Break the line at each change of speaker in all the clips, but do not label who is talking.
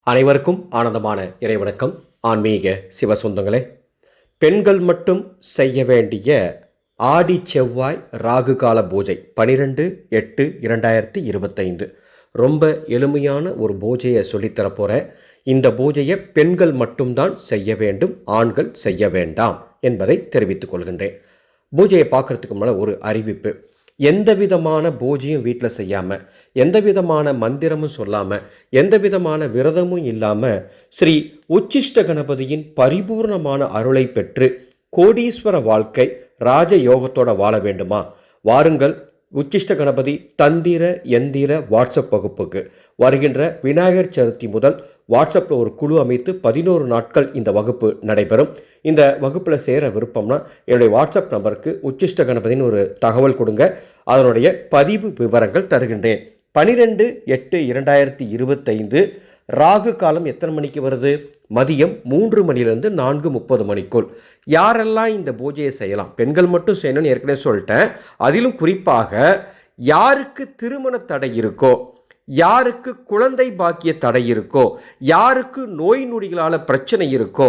அனைவருக்கும் ஆனந்தமான இறைவணக்கம். ஆன்மீக சிவசொந்தங்களே, பெண்கள் மட்டும் செய்ய வேண்டிய ஆடி செவ்வாய் ராகு கால பூஜை 12/8/2025 ரொம்ப எளிமையான ஒரு பூஜையை சொல்லித்தரப்போகிறேன். இந்த பூஜையை பெண்கள் மட்டும்தான் செய்ய வேண்டும், ஆண்கள் செய்ய வேண்டாம் என்பதை தெரிவித்துக் கொள்கின்றேன். பூஜையை பார்க்குறதுக்கு முன்னால் ஒரு அறிவிப்பு. எந்த விதமான பூஜையும் வீட்டில் செய்யாமல், எந்த விதமான மந்திரமும் சொல்லாமல், எந்த விதமான விரதமும் இல்லாமல் ஸ்ரீ உச்சிஷ்ட கணபதியின் பரிபூர்ணமான அருளை பெற்று கோடீஸ்வர வாழ்க்கை ராஜயோகத்தோட வாழ வேண்டுமா? வாருங்கள், உச்சிஷ்ட கணபதி தந்திர எந்திர வாட்ஸ்அப் வகுப்புக்கு வருகின்ற விநாயகர் சதுர்த்தி முதல் வாட்ஸ்அப்பில் ஒரு குழு அமைத்து 11 நாட்கள் இந்த வகுப்பு நடைபெறும். இந்த வகுப்பில் சேர விருப்பம்னா என்னுடைய வாட்ஸ்அப் நம்பருக்கு உச்சிஷ்ட கணபதினு ஒரு தகவல் கொடுங்க. அதனுடைய பதிவு விவரங்கள் தருகின்றேன். 12/8/2025 ராகு காலம் எத்தனை மணிக்கு வருது? மதியம் 3 மணிலிருந்து 4:30 மணிக்குள். யாரெல்லாம் இந்த பூஜையை செய்யலாம்? பெண்கள் மட்டும் செய்யணும்னு ஏற்கனவே சொல்லிட்டேன். அதிலும் குறிப்பாக யாருக்கு திருமண தடை இருக்கோ, யாருக்கு குழந்தை பாக்கிய தடை இருக்கோ, யாருக்கு நோய் நொடிகளால் பிரச்சனை இருக்கோ,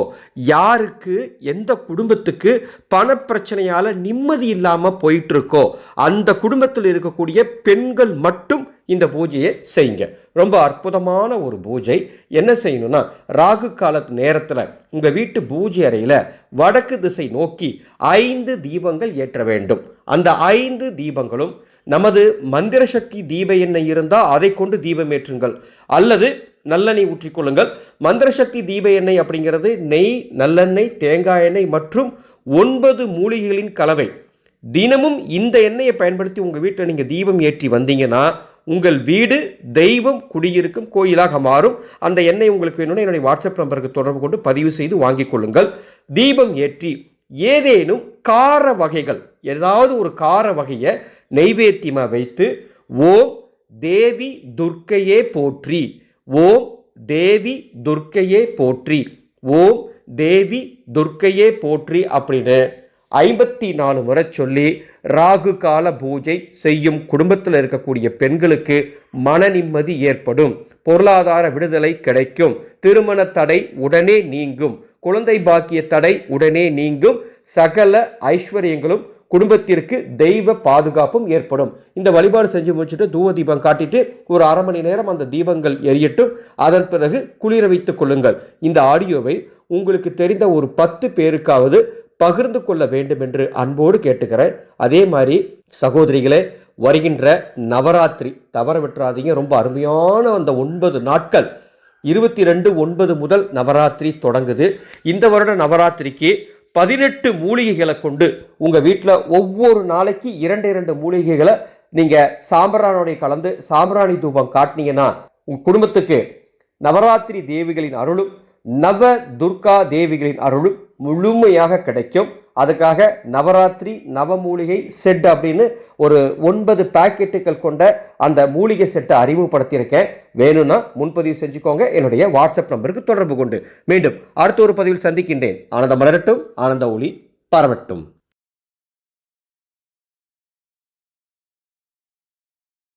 யாருக்கு எந்த குடும்பத்துக்கு பண பிரச்சனையால் நிம்மதி இல்லாமல் போயிட்டு இருக்கோ, அந்த குடும்பத்தில் இருக்கக்கூடிய பெண்கள் மட்டும் இந்த பூஜையை செய்யுங்க. ரொம்ப அற்புதமான ஒரு பூஜை. என்ன செய்யணும்னா, ராகு கால நேரத்தில் உங்கள் வீட்டு பூஜை அறையில் வடக்கு திசை நோக்கி 5 தீபங்கள் ஏற்ற வேண்டும். அந்த 5 தீபங்களும் நமது மந்திர சக்தி தீப எண்ணெய் இருந்தால் அதை கொண்டு தீபம் ஏற்றுங்கள், அல்லது நல்லெண்ணெய் ஊற்றிக்கொள்ளுங்கள். மந்திர சக்தி தீப எண்ணெய் அப்படிங்கிறது நெய், நல்லெண்ணெய், தேங்காய் எண்ணெய் மற்றும் 9 மூலிகைகளின் கலவை. தினமும் இந்த எண்ணெயை பயன்படுத்தி உங்கள் வீட்டில் நீங்கள் தீபம் ஏற்றி வந்தீங்கன்னா உங்கள் வீடு தெய்வம் குடியிருக்கும் கோயிலாக மாறும். அந்த எண்ணெய் உங்களுக்கு வேணும்னா என்னுடைய வாட்ஸ்அப் நம்பருக்கு தொடர்பு கொண்டு பதிவு செய்து வாங்கிக் கொள்ளுங்கள். தீபம் ஏற்றி ஏதேனும் கார வகைகள், ஏதாவது ஒரு கார வகையை நெய்வேத்தியமாக வைத்து ஓம் தேவி துர்க்கையே போற்றி, ஓம் தேவி துர்க்கையே போற்றி, ஓம் தேவி துர்க்கையே போற்றி அப்படின்னு 54 முறை சொல்லி ராகு கால பூஜை செய்யும் குடும்பத்தில் இருக்கக்கூடிய பெண்களுக்கு மன நிம்மதி ஏற்படும், பொருளாதார விடுதலை கிடைக்கும், திருமண தடை உடனே நீங்கும், குழந்தை பாக்கிய தடை உடனே நீங்கும், சகல ஐஸ்வர்யங்களும் குடும்பத்திற்கு தெய்வ பாதுகாப்பும் ஏற்படும். இந்த வழிபாடு செஞ்சு முடிச்சுட்டு தூவ தீபம் காட்டிட்டு ஒரு அரை மணி நேரம் அந்த தீபங்கள் எரியட்டும். அதன் பிறகு குளிர வைத்துக் கொள்ளுங்கள். இந்த ஆடியோவை உங்களுக்கு தெரிந்த ஒரு 10 பேருக்காவது பகிர்ந்து கொள்ள வேண்டும் என்று அன்போடு கேட்டுக்கிறேன். அதே மாதிரி சகோதரிகளே, வருகின்ற நவராத்திரி தவற விட்டுறாதீங்க. ரொம்ப அருமையான அந்த 9 நாட்கள், 22/9 முதல் நவராத்திரி தொடங்குது. இந்த வருட நவராத்திரிக்கு 18 மூலிகைகளை கொண்டு உங்கள் வீட்டில் ஒவ்வொரு நாளைக்கு 2 மூலிகைகளை நீங்கள் சாம்பிராணியோடைய கலந்து சாம்பிராணி தூபம் காட்டினீங்கன்னா உங்கள் குடும்பத்துக்கு நவராத்திரி தேவிகளின் அருளும் நவ துர்கா தேவிகளின் அருளும் முழுமையாக கிடைக்கும். அதுக்காக நவராத்திரி நவமூலிகை செட் அப்படின்னு ஒரு 9 பாக்கெட்டுகள் கொண்ட அந்த மூலிகை செட்டை அறிமுகப்படுத்தியிருக்கேன். வேணும்னா முன்பதிவு செஞ்சுக்கோங்க. என்னுடைய வாட்ஸ்அப் நம்பருக்கு தொடர்பு கொண்டு மீண்டும் அடுத்த ஒரு பதிவில் சந்திக்கின்றேன். ஆனந்தம் மலரட்டும், ஆனந்த ஒளி பரவட்டும்.